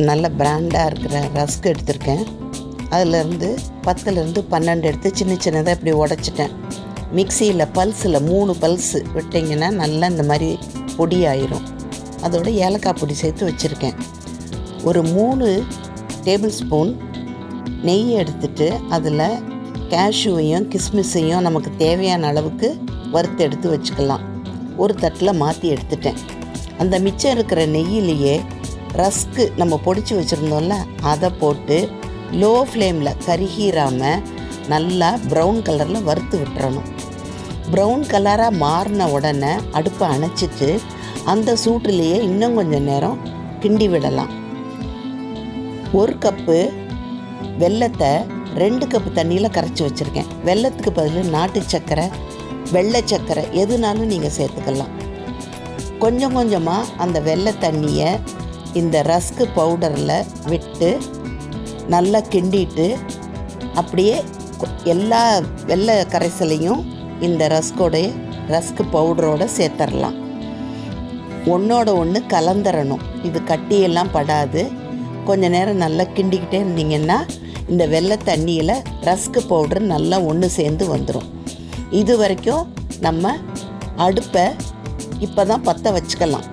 நல்ல பிராண்டாக இருக்கிற ரஸ்க் எடுத்திருக்கேன். அதிலேருந்து 10லேருந்து 12 எடுத்து சின்ன சின்னதாக இப்படி உடச்சிட்டேன். மிக்சியில் பல்ஸில் 3 பல்ஸு விட்டிங்கன்னா நல்லா இந்த மாதிரி பொடி ஆயிரும். அதோட ஏலக்காய் பொடி சேர்த்து வச்சுருக்கேன். ஒரு 3 டேபிள் ஸ்பூன் நெய் எடுத்துட்டு அதில் கேஷ்யூவையும் கிஸ்மிஸையும் நமக்கு தேவையான அளவுக்கு வறுத்து எடுத்து வச்சுக்கலாம். ஒரு தட்டில் மாற்றி எடுத்துட்டேன். அந்த மிச்சம் இருக்கிற நெய்யிலேயே ரஸ்க்கு நம்ம பொடிச்சு வச்சுருந்தோம்ல அதை போட்டு லோ ஃப்ளேமில் கருகிராமல் நல்லா ப்ரௌன் கலரில் வறுத்து விட்டுறணும். ப்ரௌன் கலராக மாறின உடனே அடுப்பை அணைச்சிட்டு அந்த சூட்டிலேயே இன்னும் கொஞ்சம் நேரம் கிண்டி விடலாம். 1 கப்பு வெல்லத்தை 2 கப்பு தண்ணியில் கரைச்சி வச்சுருக்கேன். வெல்லத்துக்கு பதில் நாட்டு சர்க்கரை, வெள்ளை சர்க்கரை எதுனாலும் நீங்கள் சேர்த்துக்கலாம். கொஞ்சம் கொஞ்சமாக அந்த வெள்ளை தண்ணியை இந்த ரஸ்க்கு பவுடரில் விட்டு நல்லா கிண்டிட்டு அப்படியே எல்லா வெள்ளை கரைசலையும் இந்த ரஸ்க்கு பவுடரோடு சேர்த்துடலாம். ஒன்றோட ஒன்று கலந்துடணும். இது கட்டியெல்லாம் படாது. கொஞ்சம் நேரம் நல்லா கிண்டிக்கிட்டே இருந்தீங்கன்னா இந்த வெள்ளை தண்ணியில் ரஸ்க்கு பவுடர் நல்லா ஒன்று சேர்ந்து வந்துடும். இது வரைக்கும் நம்ம அடுப்பை இப்போ தான் பற்ற வச்சுக்கலாம்.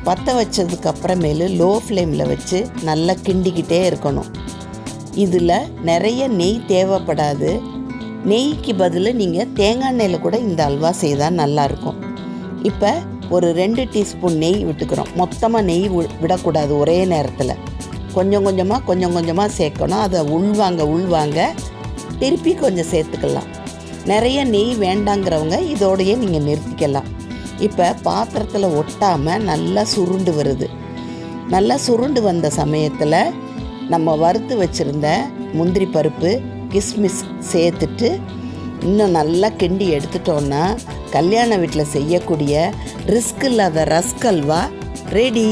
பற்ற வச்சதுக்கப்புறமேலு லோ ஃப்ளேமில் வச்சு நல்லா கிண்டிக்கிட்டே இருக்கணும். இதில் நிறைய நெய் தேவைப்படாது. நெய்க்கு பதில் நீங்கள் தேங்காய் எண்ணெயில் கூட இந்த அல்வா செய்தால் நல்லாயிருக்கும். இப்போ ஒரு 2 டீஸ்பூன் நெய் விட்டுக்கிறோம். மொத்தமாக நெய் விடக்கூடாது ஒரே நேரத்தில். கொஞ்சம் கொஞ்சமாக சேர்க்கணும். அதை உள்வாங்க திருப்பி கொஞ்சம் சேர்த்துக்கலாம். நிறைய நெய் வேண்டாங்கிறவங்க இதோடையே நீங்கள் நிறுத்திக்கலாம். இப்போ பாத்திரத்தில் ஒட்டாமல் நல்லா சுருண்டு வருது. நல்லா சுருண்டு வந்த சமயத்தில் நம்ம வறுத்து வச்சுருந்த முந்திரி பருப்பு, கிஸ்மிஸ் சேர்த்துட்டு இன்னும் நல்லா கிண்டி எடுத்துட்டோன்னா கல்யாண வீட்டில் செய்யக்கூடிய ரிஸ்க் இல்லாத ரஸ்க் அல்வா ரெடி.